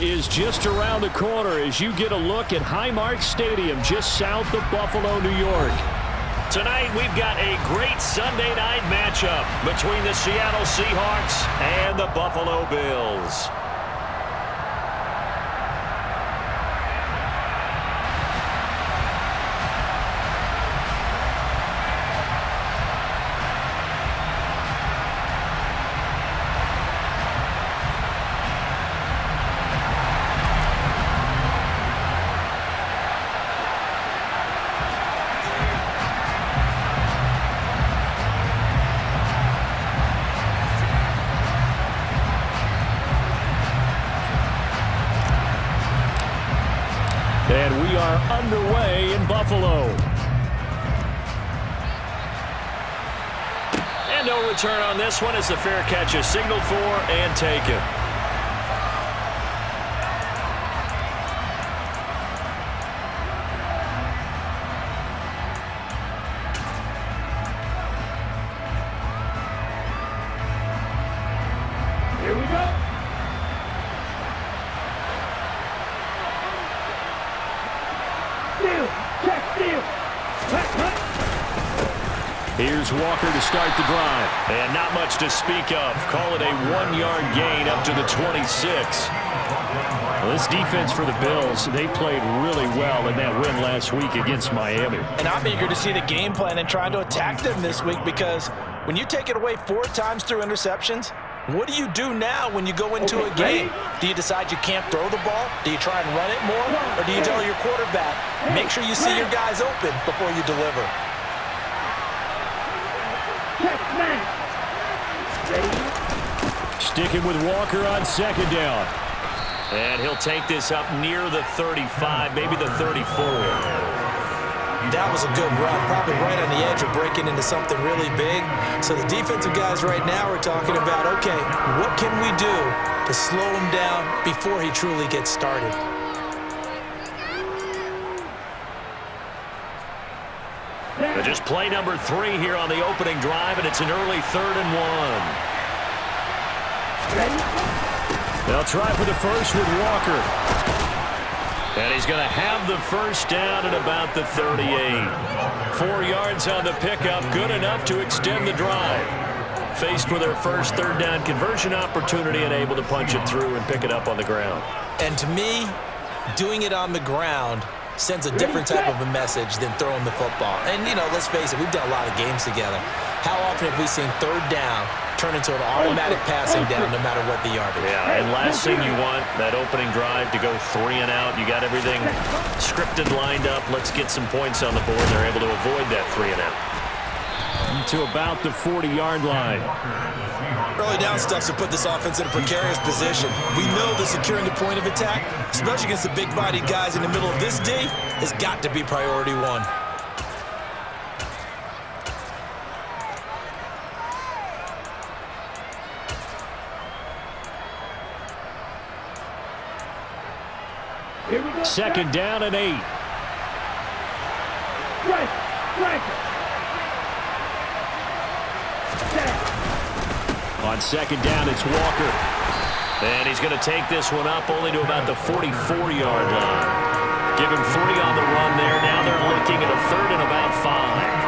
is just around the corner as you get a look at Highmark Stadium just south of Buffalo, New York. Tonight, we've got a great Sunday night matchup between the Seattle Seahawks and the Buffalo Bills. And we are underway in Buffalo. And no return on this one as the fair catch is signaled for and taken. Here we go. Here's Walker to start the drive. And not much to speak of. Call it a 1-yard gain up to the 26. Well, this defense for the Bills, they played really well in that win last week against Miami. And I'm eager to see the game plan and trying to attack them this week, because when you take it away 4 times through interceptions, what do you do now when you go into a game? Do you decide you can't throw the ball? Do you try and run it more? Or do you tell your quarterback, make sure you see your guys open before you deliver? Sticking with Walker on second down. And he'll take this up near the 35, maybe the 34. That was a good run, probably right on the edge of breaking into something really big. So the defensive guys right now are talking about, okay, what can we do to slow him down before he truly gets started? Just play number 3 here on the opening drive, and it's an early 3rd and 1. They'll try for the first with Walker. And he's going to have the first down at about the 38. 4 yards on the pickup, good enough to extend the drive. Faced with their first 3rd down conversion opportunity and able to punch it through and pick it up on the ground. And to me, doing it on the ground sends a different type of a message than throwing the football. And, you know, let's face it, we've done a lot of games together. How often have we seen 3rd down turn into an automatic passing down no matter what the yardage? Yeah, and last thing you want, that opening drive to go 3 and out. You got everything scripted, lined up. Let's get some points on the board. They're able to avoid that 3 and out. To about the 40-yard line. Early down stuff to put this offense in a precarious position. We know that securing the point of attack, especially against the big-bodied guys in the middle of this D, has got to be priority 1. Second down and 8. On second down, it's Walker. And he's going to take this one up only to about the 44-yard line. Give him 3 on the run there. Now they're looking at a 3rd and about 5.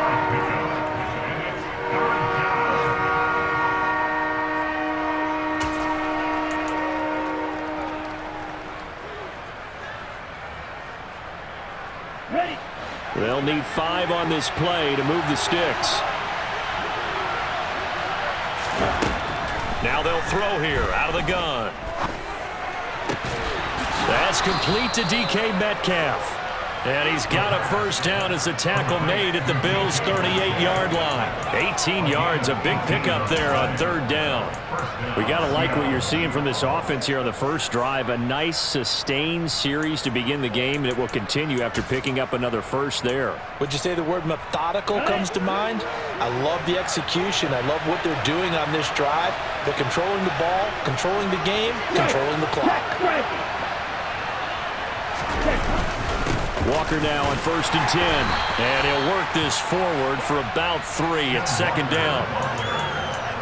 They'll need 5 on this play to move the sticks. Now they'll throw here out of the gun. That's complete to DK Metcalf. And he's got a first down as a tackle made at the Bills' 38-yard line. 18 yards, a big pickup there on 3rd down. We got to like what you're seeing from this offense here on the first drive. A nice, sustained series to begin the game, and it will continue after picking up another first there. Would you say the word methodical comes to mind? I love the execution. I love what they're doing on this drive. They're controlling the ball, controlling the game, controlling the clock. Walker now on 1st and 10. And he'll work this forward for about 3 at 2nd down.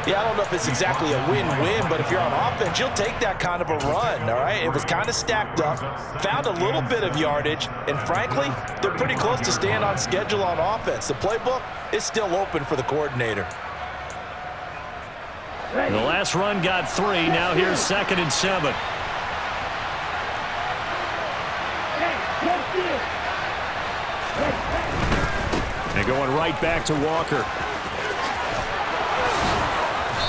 Yeah, I don't know if it's exactly a win-win, but if you're on offense, you'll take that kind of a run, all right? It was kind of stacked up, found a little bit of yardage, and frankly, they're pretty close to staying on schedule on offense. The playbook is still open for the coordinator. The last run got 3. Now here's 2nd and 7. And going right back to Walker.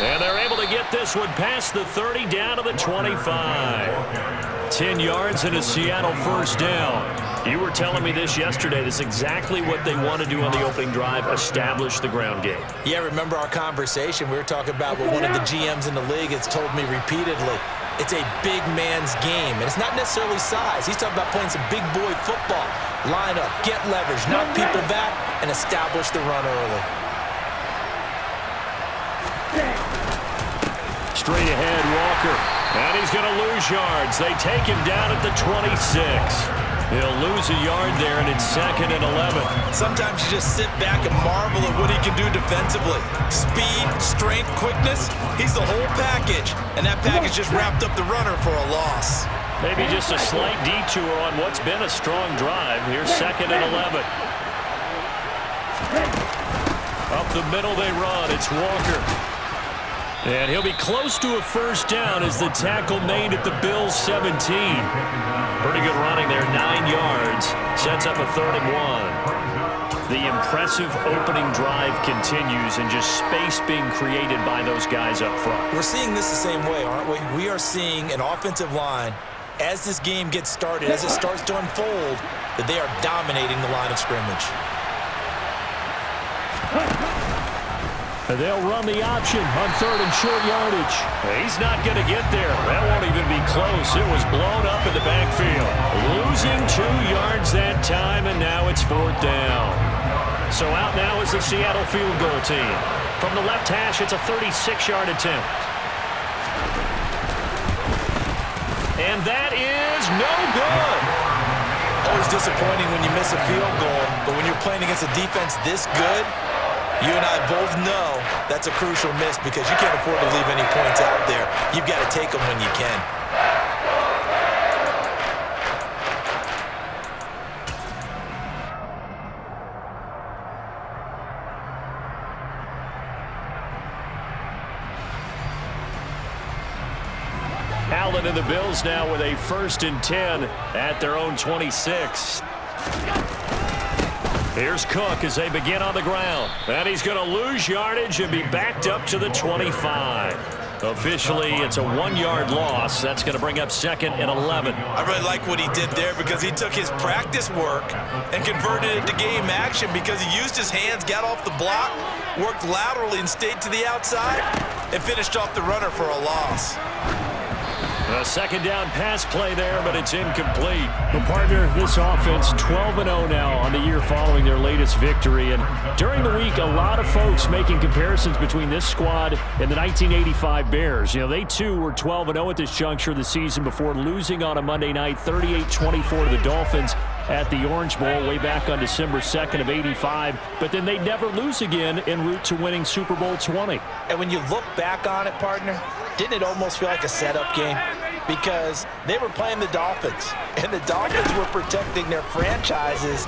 And they're able to get this one past the 30 down to the 25. 10 yards and a Seattle first down. You were telling me this yesterday. This is exactly what they want to do on the opening drive, establish the ground game. Yeah, remember our conversation? We were talking about what one of the GMs in the league has told me repeatedly. It's a big man's game, and it's not necessarily size. He's talking about playing some big boy football. Line up, get leverage, knock people back, and establish the run early. Straight ahead, Walker. And he's going to lose yards. They take him down at the 26. He'll lose a yard there, and it's 2nd and 11. Sometimes you just sit back and marvel at what he can do defensively. Speed, strength, quickness, he's the whole package. And that package just wrapped up the runner for a loss. Maybe just a slight detour on what's been a strong drive. Here's 2nd and 11. Up the middle they run. It's Walker. And he'll be close to a first down as the tackle made at the Bills' 17. Pretty good running there, 9 yards. Sets up a 3rd and 1. The impressive opening drive continues and just space being created by those guys up front. We're seeing this the same way, aren't we? We are seeing an offensive line, as this game gets started, as it starts to unfold, that they are dominating the line of scrimmage. They'll run the option on 3rd and short yardage. He's not going to get there. That won't even be close. It was blown up in the backfield. Losing 2 yards that time, and now it's 4th down. So out now is the Seattle field goal team. From the left hash, it's a 36-yard attempt. And that is no good. Always disappointing when you miss a field goal, but when you're playing against a defense this good, you and I both know that's a crucial miss because you can't afford to leave any points out there. You've got to take them when you can. Allen and the Bills now with a 1st and 10 at their own 26. Here's Cook as they begin on the ground. And he's going to lose yardage and be backed up to the 25. Officially, it's a 1-yard loss. That's going to bring up 2nd and 11. I really like what he did there because he took his practice work and converted it to game action because he used his hands, got off the block, worked laterally and stayed to the outside, and finished off the runner for a loss. A 2nd down pass play there, but it's incomplete. Well, partner, this offense 12-0 now on the year following their latest victory. And during the week, a lot of folks making comparisons between this squad and the 1985 Bears. You know, they too were 12-0 at this juncture of the season before losing on a Monday night 38-24 to the Dolphins at the Orange Bowl way back on December 2nd of 85. But then they'd never lose again en route to winning Super Bowl 20. And when you look back on it, partner, didn't it almost feel like a setup game? Because they were playing the Dolphins, and the Dolphins were protecting their franchise's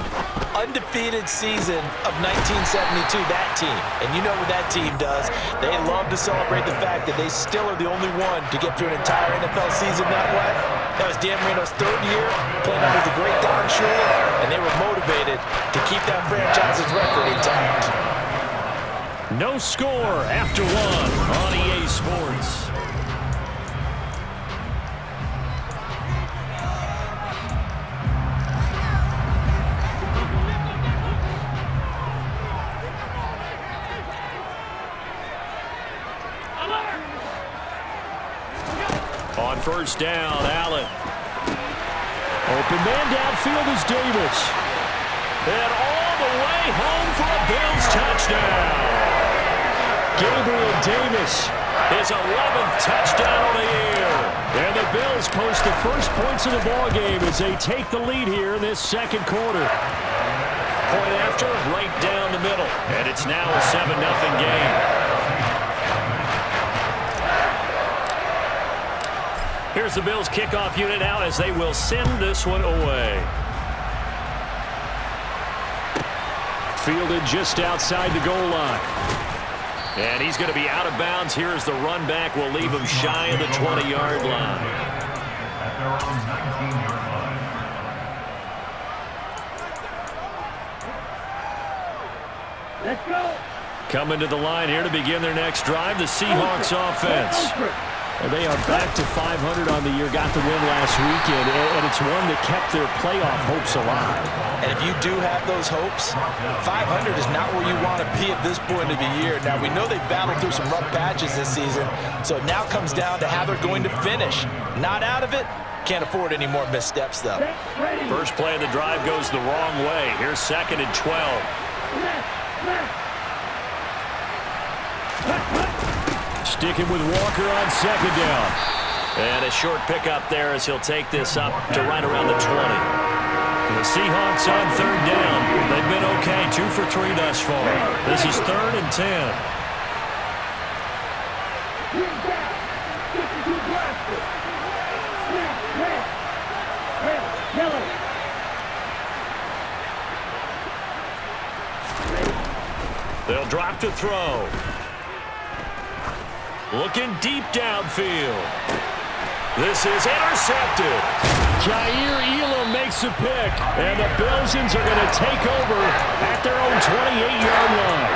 undefeated season of 1972, that team. And you know what that team does. They love to celebrate the fact that they still are the only one to get through an entire NFL season that way. That was Dan Marino's 3rd year, playing under the great Don Shula, and they were motivated to keep that franchise's record intact. No score after 1 on EA Sports. On 1st down, Allen. Open man downfield is Davis. And all the way home for a Bills touchdown. Gabriel Davis, his 11th touchdown on the year. And the Bills post the first points of the ballgame as they take the lead here in this 2nd quarter. Point after, right down the middle. And it's now a 7-0 game. Here's the Bills kickoff unit now as they will send this one away. Fielded just outside the goal line. And he's going to be out of bounds here as the run back will leave him shy of the 20-yard line. Let's go. Coming to the line here to begin their next drive, the Seahawks offense. They are back to 500 on the year, got the win last weekend, and it's one that kept their playoff hopes alive. And if you do have those hopes, 500 is not where you want to be at this point of the year. Now, we know they battled through some rough patches this season, so it now comes down to how they're going to finish. Not out of it. Can't afford any more missteps, though. First play of the drive goes the wrong way. Here's 2nd and 12. Sticking with Walker on 2nd down. And a short pickup there as he'll take this up to right around the 20. The Seahawks on 3rd down. They've been okay, 2 for 3 thus far. This is 3rd and 10. They'll drop to throw. Looking deep downfield. This is intercepted. Jair Elam makes a pick, and the Belgians are going to take over at their own 28-yard line.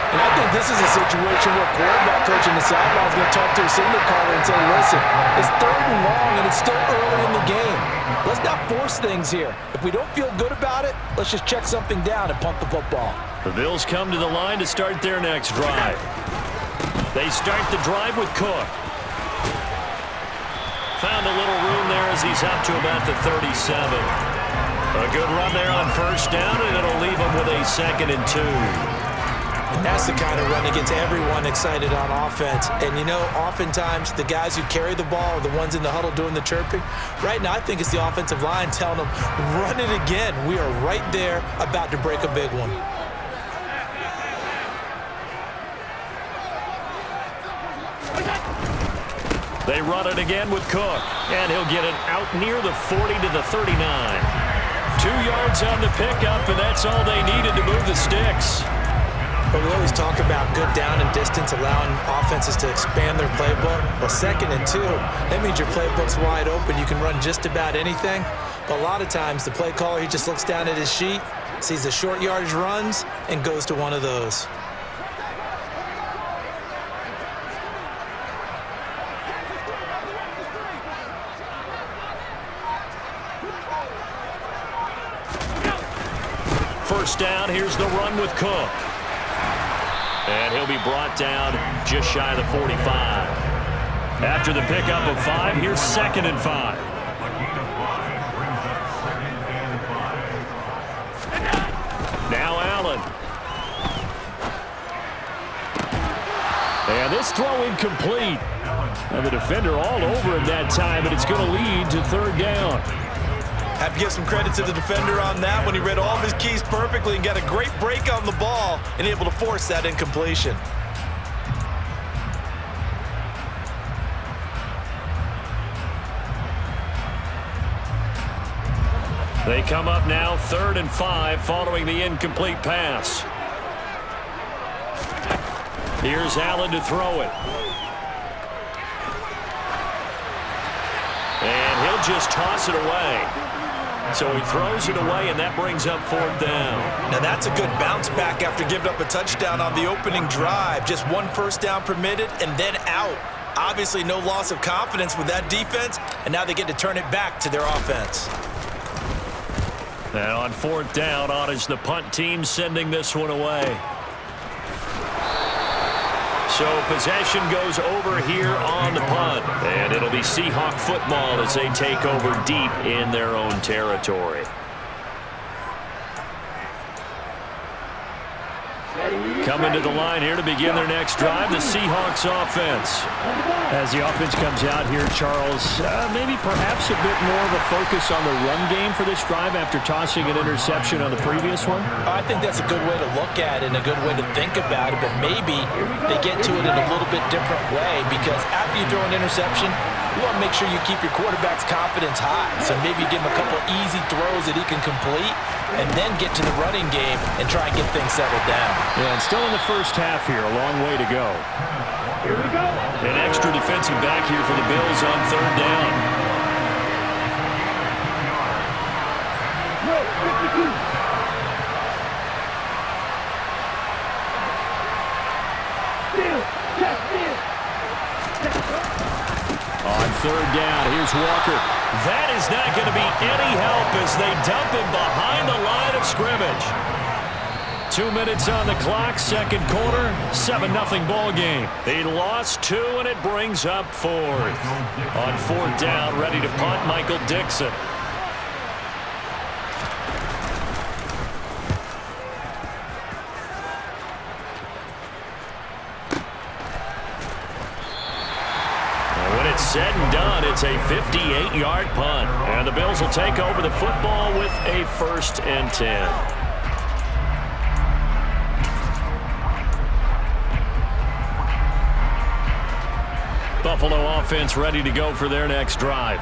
And I think this is a situation where quarterback coach in the sideline is going to talk to a signal caller and say, listen, it's 3rd and long, and it's still early in the game. Let's not force things here. If we don't feel good about it, let's just check something down and punt the football. The Bills come to the line to start their next drive. They start the drive with Cook. Found a little room there as he's up to about the 37. A good run there on 1st down, and it'll leave him with a 2nd and 2. And that's the kind of run that gets everyone excited on offense. And, you know, oftentimes the guys who carry the ball are the ones in the huddle doing the chirping. Right now, I think it's the offensive line telling them, run it again. We are right there about to break a big one. They run it again with Cook, and he'll get it out near the 40 to the 39. 2 yards on the pickup, and that's all they needed to move the sticks. But we always talk about good down and distance, allowing offenses to expand their playbook. Well, 2nd and 2, that means your playbook's wide open. You can run just about anything. But a lot of times, the play caller, he just looks down at his sheet, sees the short yardage runs, and goes to one of those. First down, here's the run with Cook. And he'll be brought down just shy of the 45. After the pickup of 5, here's 2nd and 5. Now Allen. And this throw incomplete. And the defender all over him that time, and it's going to lead to 3rd down. Have to give some credit to the defender on that when he read all of his keys perfectly and got a great break on the ball and able to force that incompletion. They come up now 3rd and 5 following the incomplete pass. Here's Allen to throw it. And he'll just toss it away. So he throws it away, and that brings up 4th down. Now that's a good bounce back after giving up a touchdown on the opening drive. Just 1 first down permitted and then out. Obviously no loss of confidence with that defense, and now they get to turn it back to their offense. And on 4th down, on is the punt team sending this one away. So possession goes over here on the punt. And it'll be Seahawk football as they take over deep in their own territory. Coming to the line here to begin their next drive, the Seahawks offense. As the offense comes out here, Charles, maybe perhaps a bit more of a focus on the run game for this drive after tossing an interception on the previous one? I think that's a good way to look at it and a good way to think about it, but maybe they get to it in a little bit different way because after you throw an interception, You want to make sure you keep your quarterback's confidence high. So maybe give him a couple easy throws that he can complete and then get to the running game and try and get things settled down. Yeah, and still in the first half here, a long way to go. Here we go. An extra defensive back here for the Bills on third down. On third down, here's Walker. That is not going to be any help as they dump him behind the line of scrimmage. 2 minutes on the clock, second quarter, 7-0 ball game. They lost 2, and it brings up 4th. On fourth down, ready to punt, Michael Dixon. Said and done, it's a 58-yard punt. And the Bills will take over the football with a 1st and 10. Buffalo offense ready to go for their next drive.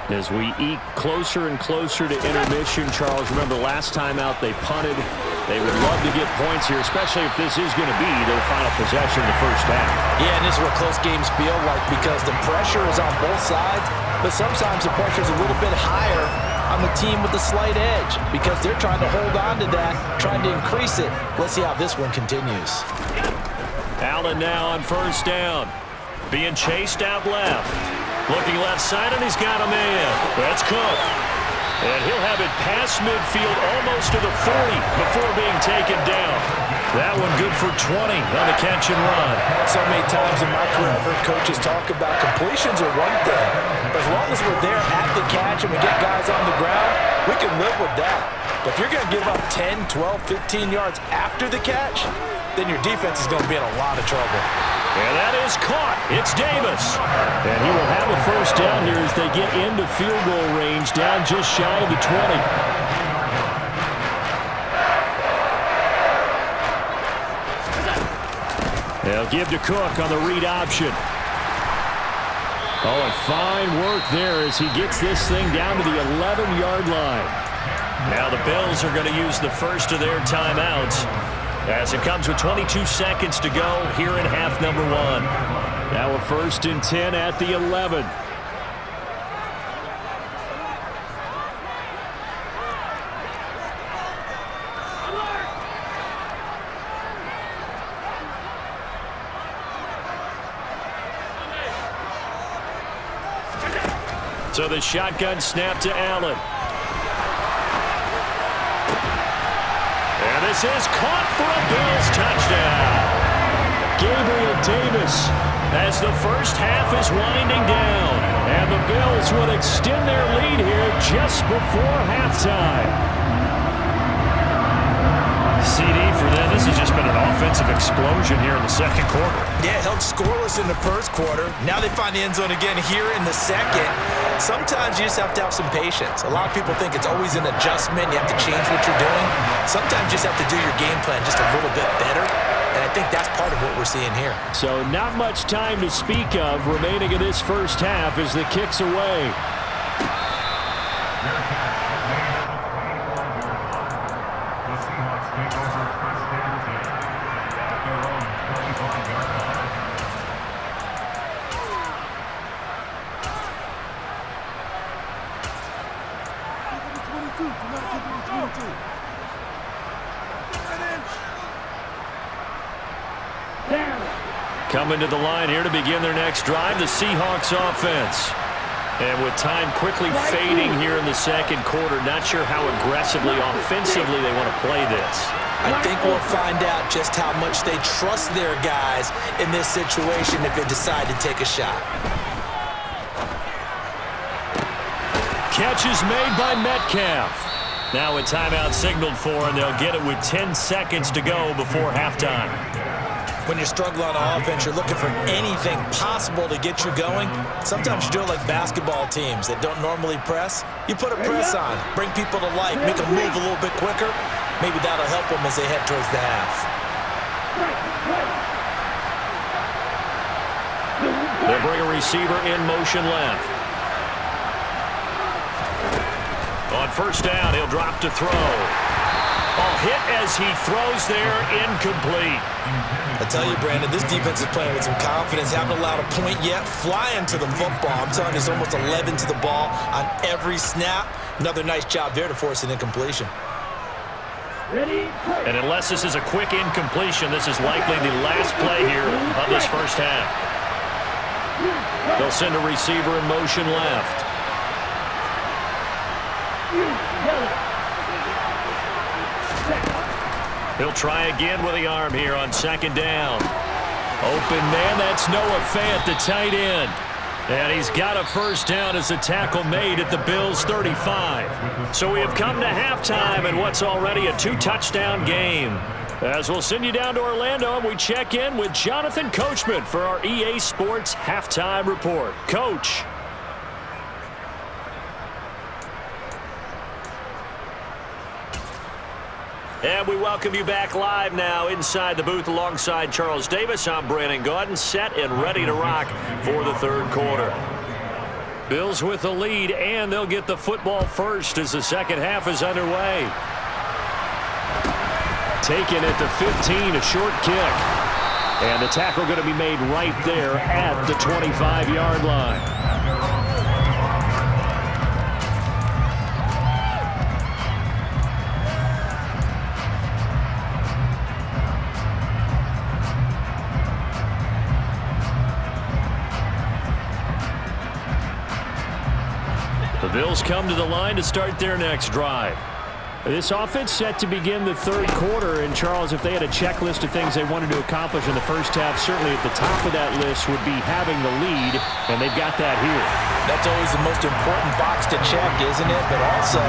As we eke closer and closer to intermission, Charles, remember last time out they punted. They would love to get points here, especially if this is going to be their final possession in the first half. Yeah, and this is what close games feel like because the pressure is on both sides, but sometimes the pressure is a little bit higher on the team with the slight edge because they're trying to hold on to that, trying to increase it. Let's see how this one continues. Allen now on first down. Being chased out left. Looking left side, and he's got a man. That's Cook. And he'll have it past midfield almost to the 40 before being taken down. That one good for 20 on the catch and run. So many times in my career I've heard coaches talk about completions are one thing. But as long as we're there at the catch and we get guys on the ground, we can live with that. But if you're going to give up 10, 12, 15 yards after the catch, then your defense is going to be in a lot of trouble. And that is caught. It's Davis. And he will have a first down here as they get into field goal range, down just shy of the 20. They'll give to Cook on the read option. Oh, and fine work there as he gets this thing down to the 11-yard line. Now the Bills are going to use the first of their timeouts, as it comes with 22 seconds to go here in half number 1. Now a 1st and 10 at the 11. So the shotgun snap to Allen. And this is caught for a Bills touchdown. Gabriel Davis as the first half is winding down. And the Bills will extend their lead here just before halftime. CD for them. This has just been an offensive explosion here in the second quarter. Yeah, held scoreless in the first quarter. Now they find the end zone again here in the second. Sometimes you just have to have some patience. A lot of people think it's always an adjustment. You have to change what you're doing. Sometimes you just have to do your game plan just a little bit better. And I think that's part of what we're seeing here. So not much time to speak of remaining in this first half as the kick's away. Coming to the line here to begin their next drive, the Seahawks offense. And with time quickly fading here in the second quarter, not sure how aggressively, offensively they want to play this. I think we'll find out just how much they trust their guys in this situation if they decide to take a shot. Catch is made by Metcalf. Now a timeout signaled for, and they'll get it with 10 seconds to go before halftime. When you're struggling on offense, you're looking for anything possible to get you going. Sometimes you do it like basketball teams that don't normally press. You put a press on, bring people to life, make them move a little bit quicker. Maybe that'll help them as they head towards the half. They'll bring a receiver in motion left. On first down, he'll drop to throw. Oh, hit as he throws there, incomplete. I tell you, Brandon, this defense is playing with some confidence. Haven't allowed a point yet. Flying to the football. I'm telling you, it's almost 11 to the ball on every snap. Another nice job there to force an incompletion. And unless this is a quick incompletion, this is likely the last play here of this first half. They'll send a receiver in motion left. He'll try again with the arm here on second down. Open man, that's Noah Fant, the tight end. And he's got a first down as a tackle made at the Bills' 35. So we have come to halftime in what's already a 2-touchdown game. As we'll send you down to Orlando, and we check in with Jonathan Coachman for our EA Sports Halftime Report. Coach. And we welcome you back live now inside the booth alongside Charles Davis. I'm Brandon Gaudin, set and ready to rock for the third quarter. Bills with the lead, and they'll get the football first as the second half is underway. Taken at the 15, a short kick. And the tackle going to be made right there at the 25-yard line. The Bills come to the line to start their next drive. This offense set to begin the third quarter, and Charles, if they had a checklist of things they wanted to accomplish in the first half, certainly at the top of that list would be having the lead, and they've got that here. That's always the most important box to check, isn't it? But also,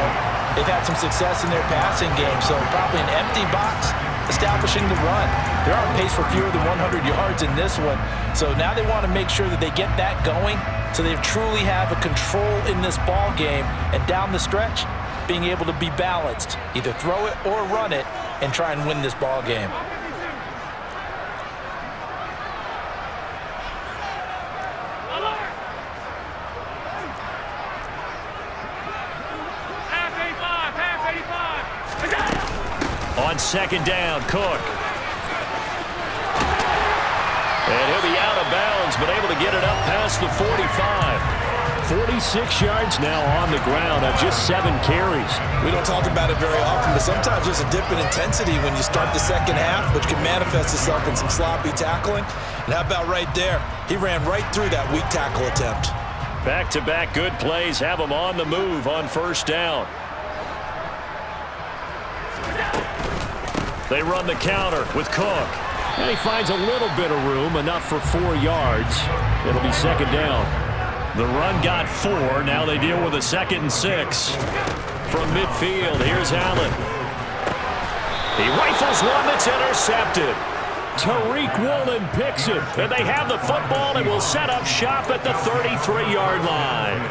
they've had some success in their passing game, so probably an empty box establishing the run. They're on pace for fewer than 100 yards in this one, so now they want to make sure that they get that going so they truly have a control in this ball game, and down the stretch, being able to be balanced, either throw it or run it, and try and win this ball game. On second down, Cook. And he'll be out of bounds, but able to get it up past the 45. 46 yards now on the ground on just 7 carries. We don't talk about it very often, but sometimes there's a dip in intensity when you start the second half, which can manifest itself in some sloppy tackling. And how about right there? He ran right through that weak tackle attempt. Back-to-back good plays have him on the move on first down. They run the counter with Cook. And he finds a little bit of room, enough for 4 yards. It'll be second down. The run got 4. Now they deal with a 2nd and 6. From midfield, here's Allen. He rifles one that's intercepted. Tariq Woolen picks it. And they have the football and will set up shop at the 33-yard line.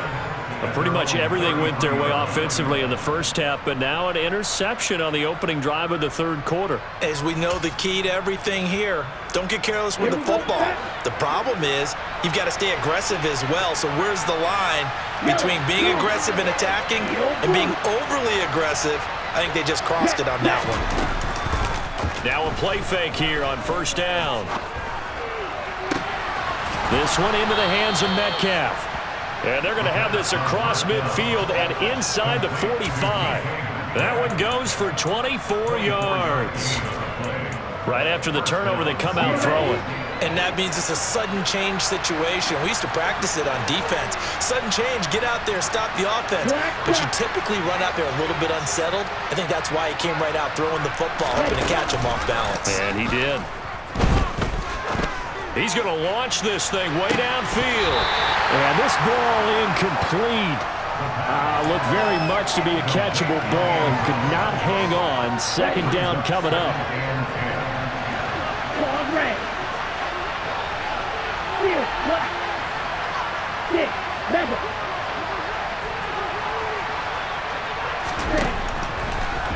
Pretty much everything went their way offensively in the first half, but now an interception on the opening drive of the third quarter. As we know, the key to everything here, don't get careless with the football. The problem is you've got to stay aggressive as well. So where's the line between being aggressive and attacking and being overly aggressive? I think they just crossed it on that one. Now a play fake here on first down. This one into the hands of Metcalf. And they're going to have this across midfield and inside the 45. That one goes for 24 yards. Right after the turnover, they come out throwing. And that means it's a sudden change situation. We used to practice it on defense. Sudden change, get out there, stop the offense. But you typically run out there a little bit unsettled. I think that's why he came right out throwing the football, hoping to catch him off balance. And he did. He's going to launch this thing way downfield. And this ball incomplete. Looked very much to be a catchable ball and could not hang on. Second down coming up.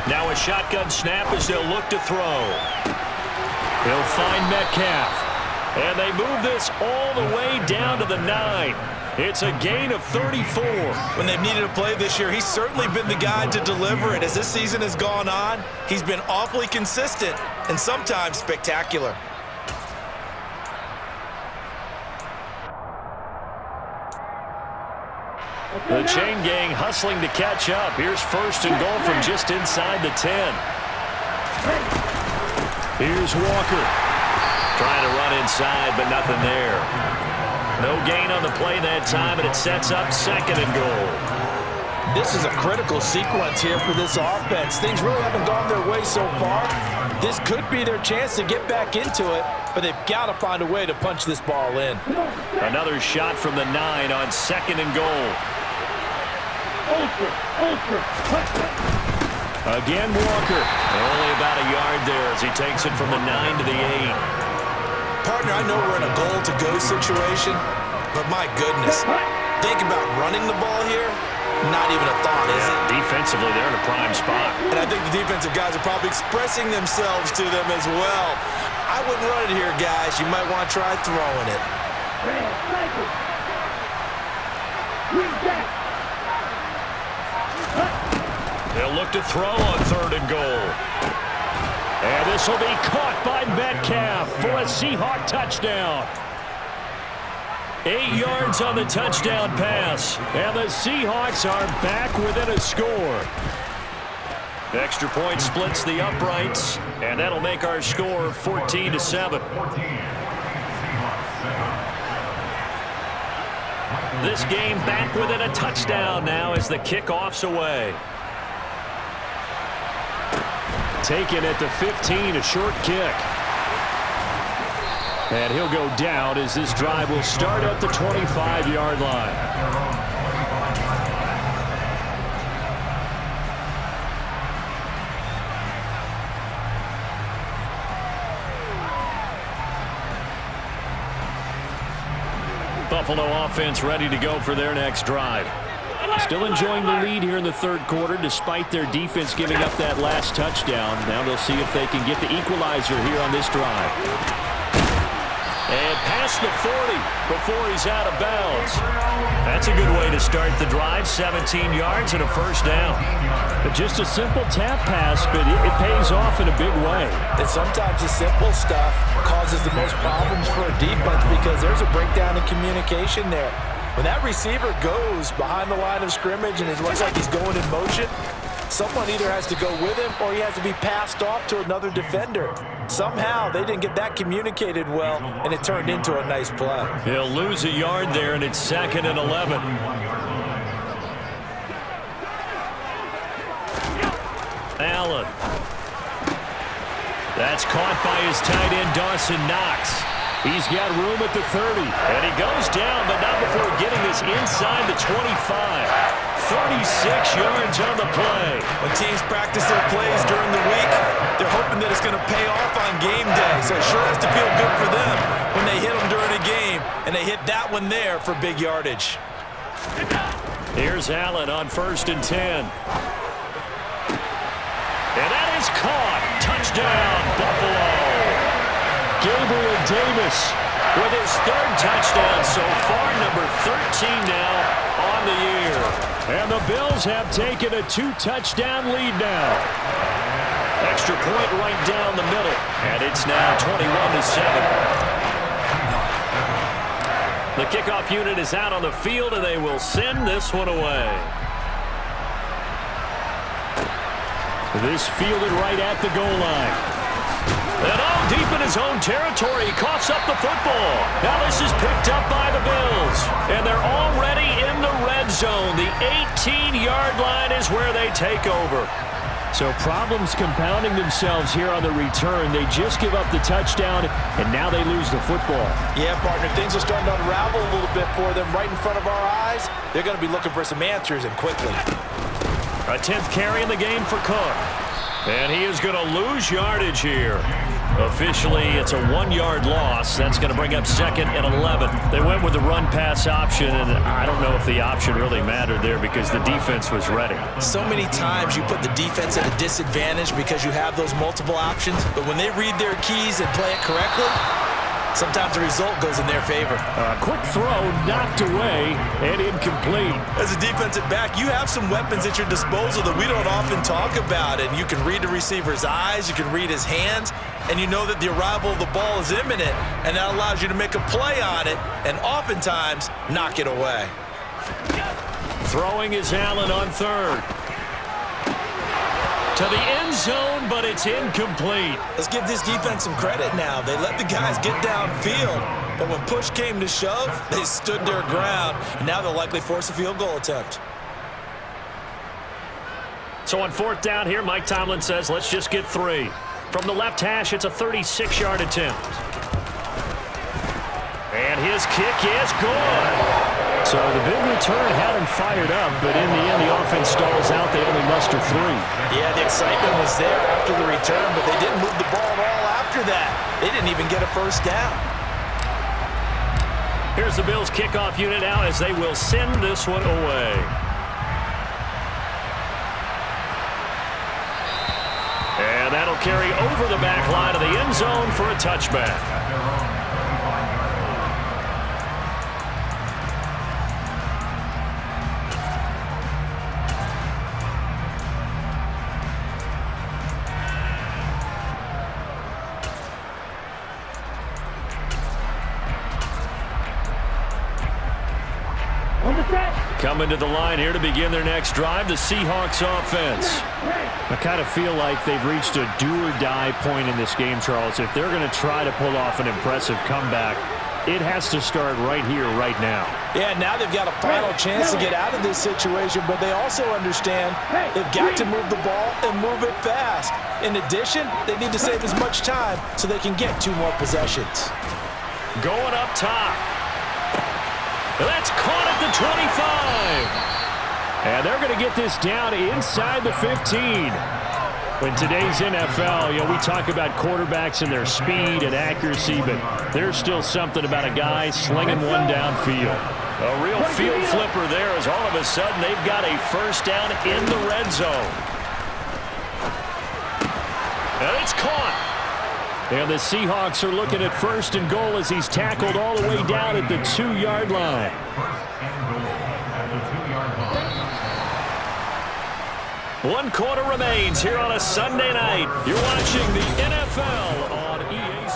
Now a shotgun snap as they'll look to throw. He'll find Metcalf. And they move this all the way down to the 9. It's a gain of 34. When they've needed a play this year, he's certainly been the guy to deliver it. As this season has gone on, he's been awfully consistent and sometimes spectacular. The chain gang hustling to catch up. Here's first and goal from just inside the 10. Here's Walker. Trying to run inside, but nothing there. No gain on the play that time, and it sets up second and goal. This is a critical sequence here for this offense. Things really haven't gone their way so far. This could be their chance to get back into it, but they've got to find a way to punch this ball in. Another shot from the 9 on second and goal. Again, Walker. Only about a yard there as he takes it from the 9 to the 8. Partner, I know we're in a goal-to-go situation, but my goodness, think about running the ball here. Not even a thought, is it? Defensively, they're in a prime spot. And I think the defensive guys are probably expressing themselves to them as well. I wouldn't run it here, guys. You might want to try throwing it. They'll look to throw on third and goal. And this will be caught by Metcalf for a Seahawk touchdown. 8 yards on the touchdown pass. And the Seahawks are back within a score. Extra point splits the uprights. And that'll make our score 14-7. This game back within a touchdown now as the kickoff's away. Taken at the 15, a short kick. And he'll go down as this drive will start at the 25-yard line. Buffalo offense ready to go for their next drive. Still enjoying the lead here in the third quarter despite their defense giving up that last touchdown. Now they'll see if they can get the equalizer here on this drive. And past the 40 before he's out of bounds. That's a good way to start the drive. 17 yards and a first down. But just a simple tap pass, but it pays off in a big way. And sometimes the simple stuff causes the most problems for a defense because there's a breakdown in communication there. When that receiver goes behind the line of scrimmage and it looks like he's going in motion, someone either has to go with him or he has to be passed off to another defender. Somehow they didn't get that communicated well, and it turned into a nice play. He'll lose a yard there, and it's second and 11. Allen. That's caught by his tight end, Dawson Knox. He's got room at the 30, and he goes down, but not before getting this inside the 25. 36 yards on the play. When teams practice their plays during the week, they're hoping that it's going to pay off on game day, so it sure has to feel good for them when they hit them during a game, and they hit that one there for big yardage. Here's Allen on first and 10. And that is caught. Touchdown, Buffalo. Gabriel Davis with his third touchdown so far, number 13 now on the year. And the Bills have taken a 2-touchdown lead now. Extra point right down the middle, and it's now 21-7. The kickoff unit is out on the field, and they will send this one away. This fielded right at the goal line. And all deep in his own territory, he coughs up the football. Now this is picked up by the Bills. And they're already in the red zone. The 18-yard line is where they take over. So problems compounding themselves here on the return. They just give up the touchdown, and now they lose the football. Yeah, partner, things are starting to unravel a little bit for them right in front of our eyes. They're going to be looking for some answers, and quickly. A 10th carry in the game for Cook. And he is going to lose yardage here. Officially, it's a 1-yard loss. That's going to bring up second and 11. They went with the run-pass option, and I don't know if the option really mattered there because the defense was ready. So many times you put the defense at a disadvantage because you have those multiple options, but when they read their keys and play it correctly, sometimes the result goes in their favor. A quick throw knocked away and incomplete. As a defensive back, you have some weapons at your disposal that we don't often talk about. And you can read the receiver's eyes, you can read his hands, and you know that the arrival of the ball is imminent, and that allows you to make a play on it and oftentimes knock it away. Throwing is Allen on third. To the end zone, but it's incomplete. Let's give this defense some credit now. They let the guys get downfield, but when push came to shove, they stood their ground, and now they'll likely force a field goal attempt. So on fourth down here, Mike Tomlin says, let's just get 3. From the left hash, it's a 36-yard attempt. And his kick is good. So the big return had him fired up, but in the end, the offense stalls out. They only muster 3. Yeah, the excitement was there after the return, but they didn't move the ball at all after that. They didn't even get a first down. Here's the Bills kickoff unit now as they will send this one away. And that'll carry over the back line of the end zone for a touchback. Coming to the line here to begin their next drive, the Seahawks offense. I kind of feel like they've reached a do-or-die point in this game, Charles. If they're going to try to pull off an impressive comeback, it has to start right here, right now. Yeah, now they've got a final chance to get out of this situation, but they also understand they've got to move the ball and move it fast. In addition, they need to save as much time so they can get 2 more possessions. Going up top. That's caught at the 25. And they're going to get this down inside the 15. In today's NFL, we talk about quarterbacks and their speed and accuracy, but there's still something about a guy slinging one downfield. A real field flipper there as all of a sudden they've got a first down in the red zone. And it's caught. And the Seahawks are looking at first and goal as he's tackled all the way down at the 2-yard line. One quarter remains here on a Sunday night. You're watching the NFL on EA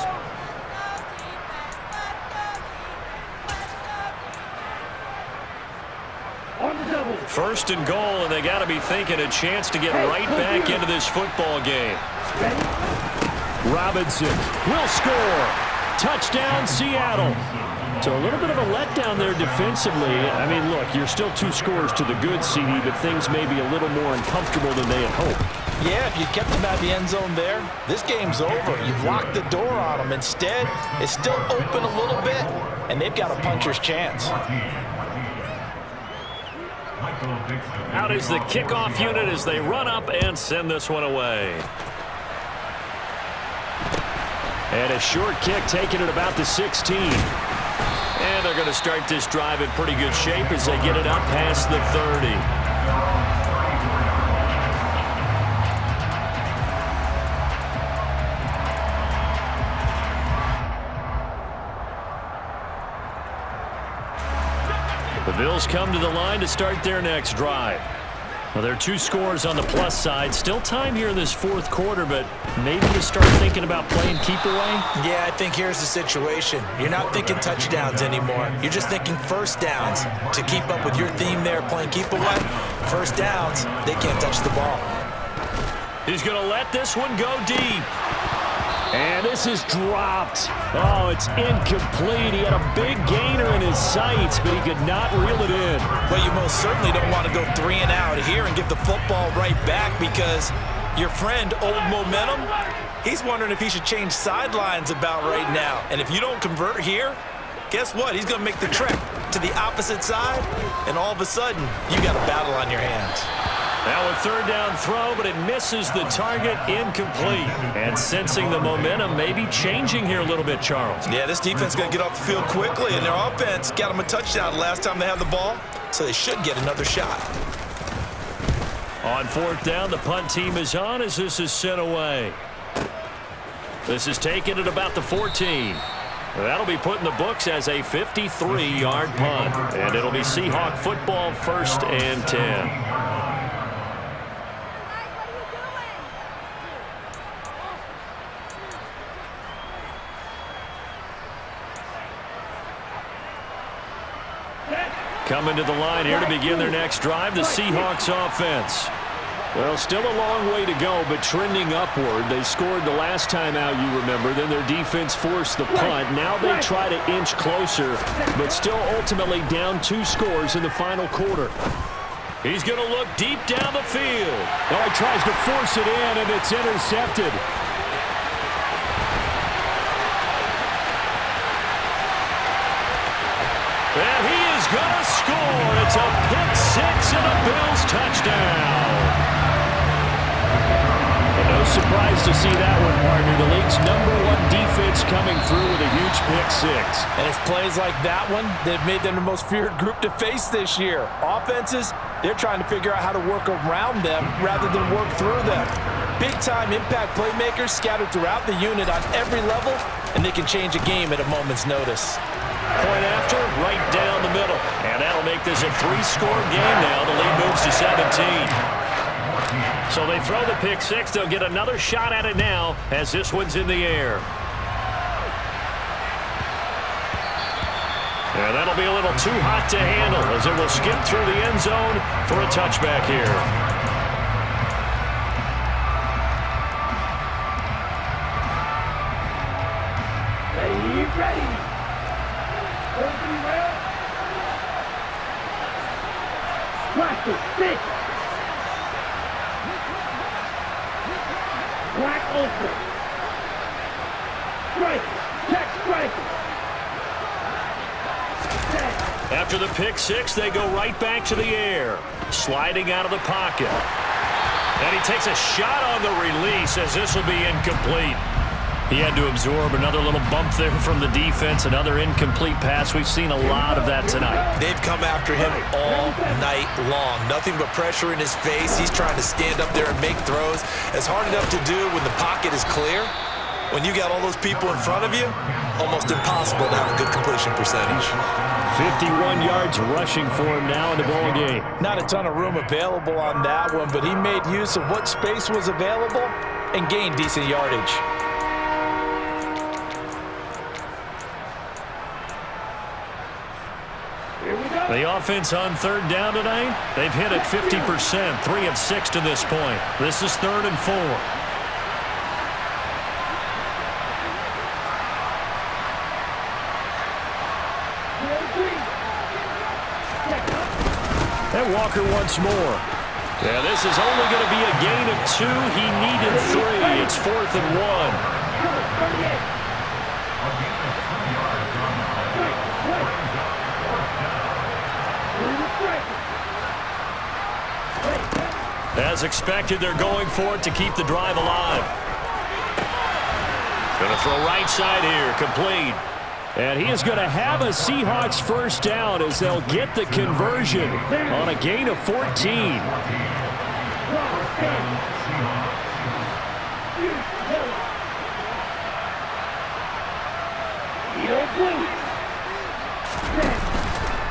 Sports. First and goal, and they got to be thinking a chance to get right back into this football game. Robinson will score. Touchdown, Seattle. So a little bit of a letdown there defensively. I mean, look, you're still 2 scores to the good, CD, but things may be a little more uncomfortable than they had hoped. Yeah, if you kept them out of the end zone there, this game's over. You've locked the door on them. Instead, it's still open a little bit, and they've got a puncher's chance. Out is the kickoff unit as they run up and send this one away. And a short kick taken at about the 16. And they're going to start this drive in pretty good shape as they get it up past the 30. The Bills come to the line to start their next drive. Well, there are 2 scores on the plus side. Still time here in this 4th quarter, but maybe you start thinking about playing keep away? Yeah, I think here's the situation. You're not thinking touchdowns anymore. You're just thinking first downs. To keep up with your theme there, playing keep away, first downs, they can't touch the ball. He's going to let this one go deep. And this is dropped. Oh, it's incomplete. He had a big gainer in his sights, but he could not reel it in. Well, you most certainly don't want to go 3 and out here and give the football right back because your friend, Old Momentum, he's wondering if he should change sidelines about right now. And if you don't convert here, guess what? He's going to make the trek to the opposite side, and all of a sudden, you got a battle on your hands. Now a 3rd down throw, but it misses the target, incomplete. And sensing the momentum may be changing here a little bit, Charles. Yeah, this defense is going to get off the field quickly, and their offense got them a touchdown last time they had the ball, so they should get another shot. On 4th down, the punt team is on as this is sent away. This is taken at about the 14. That'll be put in the books as a 53-yard punt. And it'll be Seahawk football, 1st and 10. Coming to the line here to begin their next drive, the Seahawks offense. Well, still a long way to go, but trending upward. They scored the last time out, you remember. Then their defense forced the punt. Now they try to inch closer, but still ultimately down 2 scores in the final quarter. He's going to look deep down the field. Oh, he tries to force it in, and it's intercepted. And he is going to score. It's a pick-6 and a Bills touchdown. No surprise to see that one, partner. The league's #1 defense coming through with a huge pick-6. And it's plays like that one that made them the most feared group to face this year. Offenses, they're trying to figure out how to work around them rather than work through them. Big-time impact playmakers scattered throughout the unit on every level, and they can change a game at a moment's notice. Point after, right down the middle. And that'll make this a 3-score game now. The lead moves to 17. So they throw the pick-6. They'll get another shot at it now as this one's in the air. And that'll be a little too hot to handle as it will skip through the end zone for a touchback here. Ready. Watch it, 6. Black open. Strike. Check, strike. After the pick-6, they go right back to the air. Sliding out of the pocket. And he takes a shot on the release as this will be incomplete. He had to absorb another little bump there from the defense, another incomplete pass. We've seen a lot of that tonight. They've come after him all night long. Nothing but pressure in his face. He's trying to stand up there and make throws. It's hard enough to do when the pocket is clear. When you got all those people in front of you, almost impossible to have a good completion percentage. 51 yards rushing for him now in the ball game. Not a ton of room available on that one, but he made use of what space was available and gained decent yardage. The offense on 3rd down tonight, they've hit it 50%, 3 of 6 to this point. This is 3rd and 4. And Walker once more. Yeah, this is only going to be a gain of 2. He needed 3. It's 4th and 1. As expected, they're going for it to keep the drive alive. Going to throw right side here, complete. And he is going to have a Seahawks 1st down as they'll get the conversion on a gain of 14.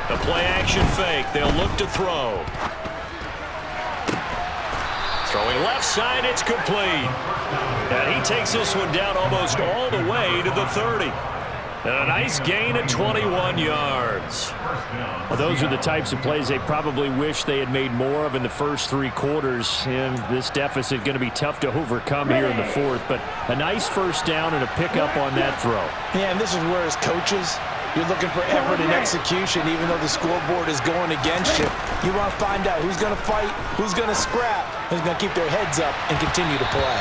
The play-action fake. They'll look to throw. Throwing left side, it's complete. And he takes this one down almost all the way to the 30. And a nice gain of 21 yards. Well, those are the types of plays they probably wish they had made more of in the first 3 quarters. And this deficit going to be tough to overcome here in the 4th. But a nice 1st down and a pickup on that throw. Yeah, and this is where as coaches, you're looking for effort and execution, even though the scoreboard is going against you. You want to find out who's going to fight, who's going to scrap, who's going to keep their heads up and continue to play.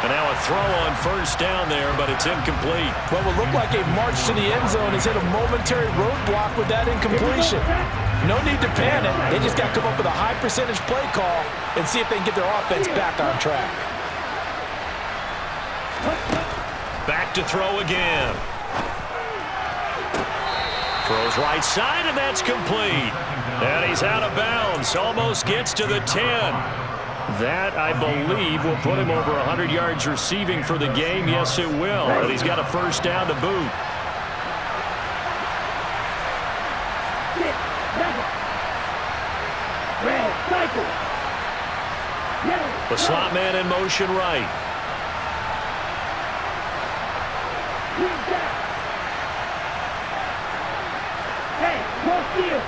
And now a throw on 1st down there, but it's incomplete. What will look like a march to the end zone has hit a momentary roadblock with that incompletion. No need to panic. They just got to come up with a high percentage play call and see if they can get their offense back on track. Back to throw again. Throws right side, and that's complete. And he's out of bounds. Almost gets to the 10. That, I believe, will put him over 100 yards receiving for the game. Yes, it will. And he's got a 1st down to boot. Tackle. The slot man in motion right. Hey, cross field.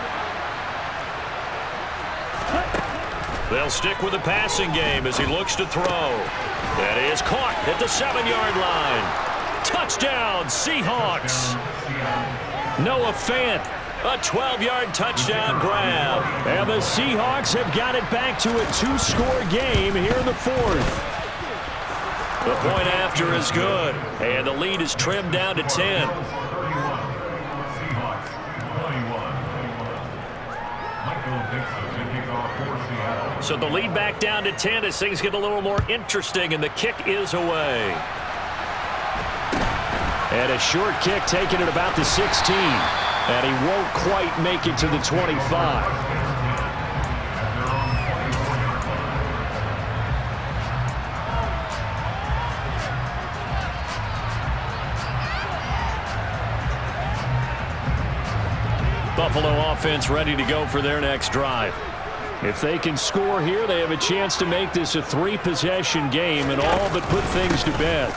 They'll stick with the passing game as he looks to throw. That is caught at the 7-yard line. Touchdown, Seahawks. Noah Fant, a 12-yard touchdown grab. And the Seahawks have got it back to a 2-score game here in the 4th. The point after is good, and the lead is trimmed down to 10. So the lead back down to 10 as things get a little more interesting, and the kick is away. And a short kick taken at about the 16. And he won't quite make it to the 25. Buffalo offense ready to go for their next drive. If they can score here, they have a chance to make this a 3-possession game and all but put things to bed.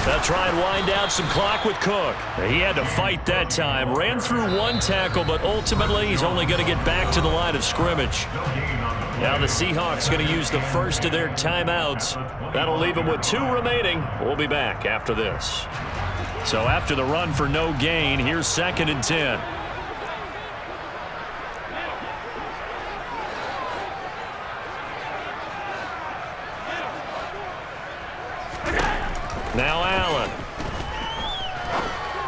They'll try and wind down some clock with Cook. He had to fight that time. Ran through one tackle, but ultimately he's only going to get back to the line of scrimmage. Now the Seahawks going to use the first of their timeouts. That'll leave them with 2 remaining. We'll be back after this. So after the run for no gain, here's 2nd and 10. Now Allen.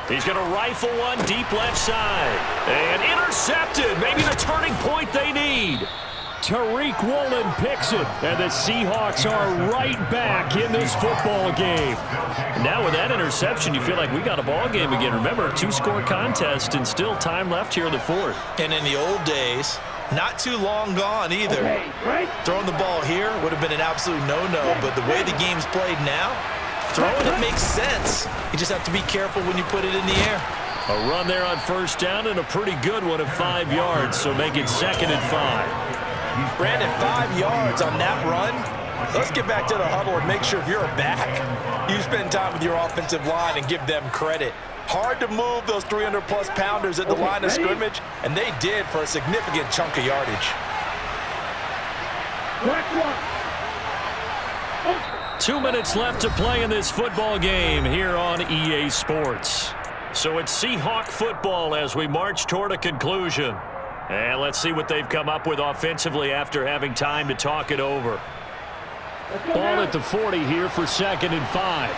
He's going to rifle one deep left side. And intercepted. Maybe the turning point they need. Tariq Woolen picks it. And the Seahawks are right back in this football game. Now with that interception, you feel like we got a ball game again. Remember, 2-score contest and still time left here in the 4th. And in the old days, not too long gone either. Okay, right? Throwing the ball here would have been an absolute no-no, but the way the game's played now, throwing it makes sense. You just have to be careful when you put it in the air. A run there on 1st down and a pretty good one of 5 yards, so make it 2nd and 5. Brandon, 5 yards on that run. Let's get back to the huddle and make sure you're back. You spend time with your offensive line and give them credit. Hard to move those 300-plus pounders at the line of scrimmage, and they did for a significant chunk of yardage. Black one. 2 minutes left to play in this football game here on EA Sports. So it's Seahawk football as we march toward a conclusion. And let's see what they've come up with offensively after having time to talk it over. Ball at the 40 here for 2nd and 5.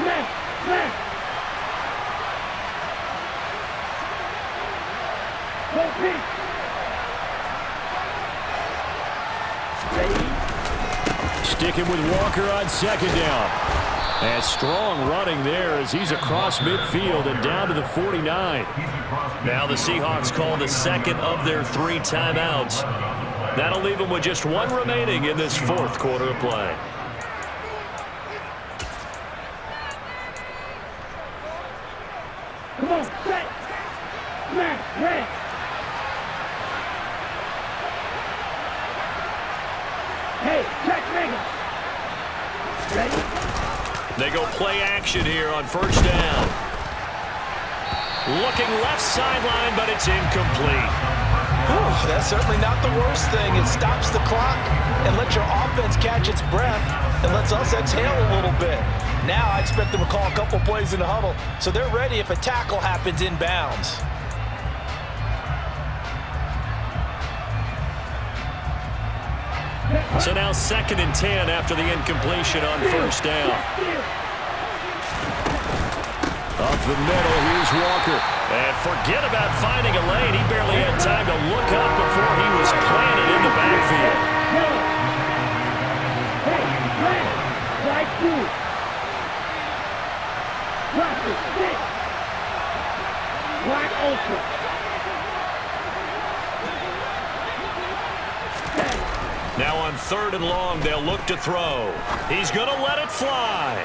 Left, left. Go pitch. Sticking with Walker on 2nd down. And strong running there as he's across midfield and down to the 49. Now the Seahawks call the 2nd of their 3 timeouts. That'll leave them with just 1 remaining in this 4th quarter of play. Come on, set. Smash, red. Hey, check nigga. Ready? They go play action here on 1st down. Looking left sideline, but it's incomplete. Whew, that's certainly not the worst thing. It stops the clock and lets your offense catch its breath and lets us exhale a little bit. Now I expect them to call a couple plays in the huddle so they're ready if a tackle happens inbounds. So now 2nd and 10 after the incompletion on 1st down. Up the middle, here's Walker. And forget about finding a lane. He barely had time to look up before he was planted in the backfield. Hey, red. Right through. Drop it, stick. Wide open. Now on 3rd and long, they'll look to throw. He's going to let it fly.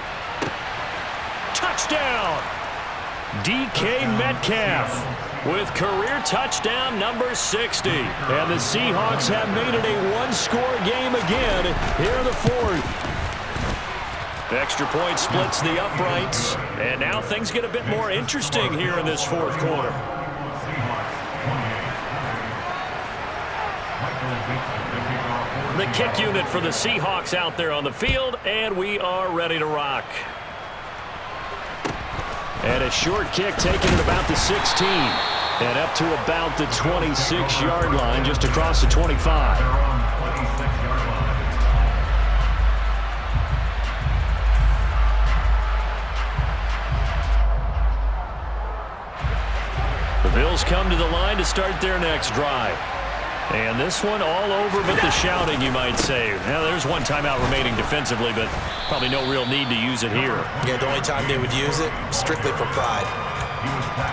Touchdown! DK Metcalf. with career touchdown number 60. And the Seahawks have made it a one-score game again here in the fourth. Extra point splits the uprights. And now things get a bit more interesting here in this fourth quarter. The kick unit for the Seahawks out there on the field, and we are ready to rock. And a short kick taken at about the 16. And up to about the 26-yard line, just across the 25. The Bills come to the line to start their next drive. And this one all over but the shouting, you might say. Now, there's one timeout remaining defensively, but probably no real need to use it here. Yeah, the only time they would use it, strictly for pride.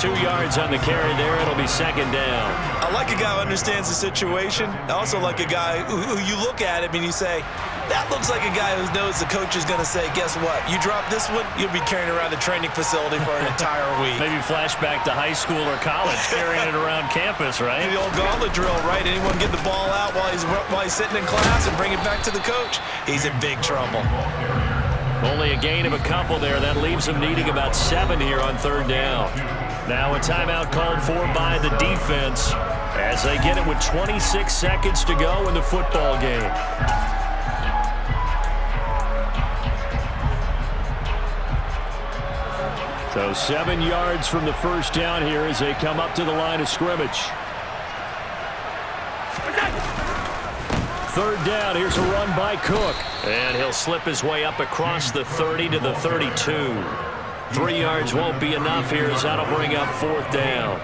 2 yards on the carry there. It'll be second down. I like a guy who understands the situation. I also like a guy who you look at him and you say, that looks like a guy who knows the coach is going to say, guess what? You drop this one, you'll be carrying around the training facility for an entire week. Maybe flashback to high school or college, carrying it around campus, right? The old gauntlet drill, right? Anyone get the ball out while he's sitting in class and bring it back to the coach? He's in big trouble. Only a gain of a couple there. That leaves them needing about 7 here on third down. Now a timeout called for by the defense as they get it with 26 seconds to go in the football game. So 7 yards from the first down here as they come up to the line of scrimmage. Third down, here's a run by Cook. And he'll slip his way up across the 30 to the 32. 3 yards won't be enough here as that'll bring up fourth down.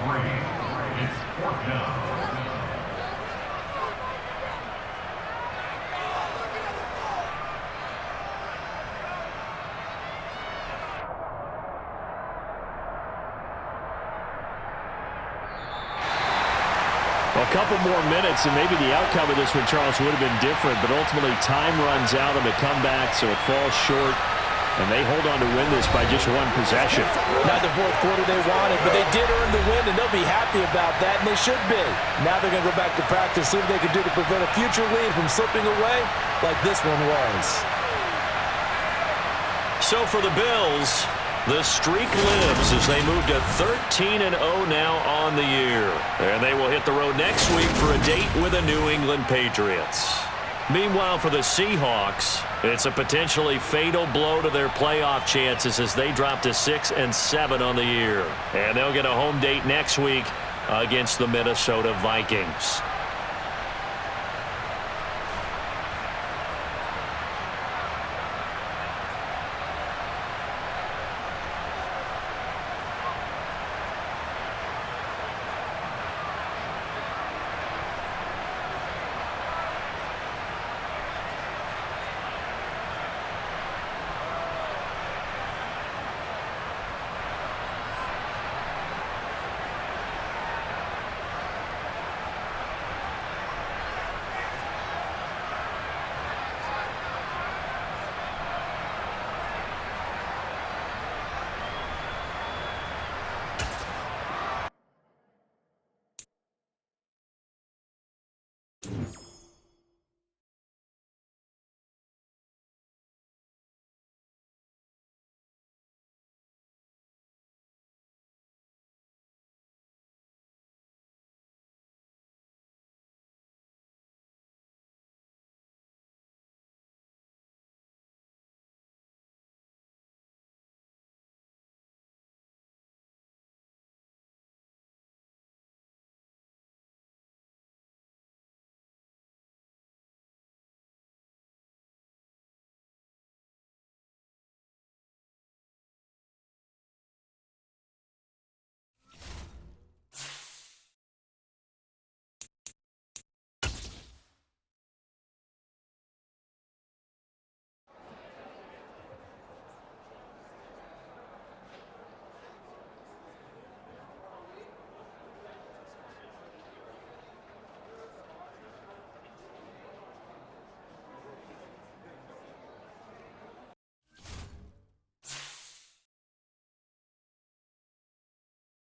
A couple more minutes, and maybe the outcome of this one, Charles, would have been different, but ultimately time runs out on the comeback, so it falls short, and they hold on to win this by just one possession. Not the fourth quarter they wanted, but they did earn the win, and they'll be happy about that, and they should be. Now they're going to go back to practice, see what they can do to prevent a future lead from slipping away like this one was. So for the Bills, the streak lives as they move to 13-0 now on the year. And they will hit the road next week for a date with the New England Patriots. Meanwhile, for the Seahawks, it's a potentially fatal blow to their playoff chances as they drop to 6-7 on the year. And they'll get a home date next week against the Minnesota Vikings.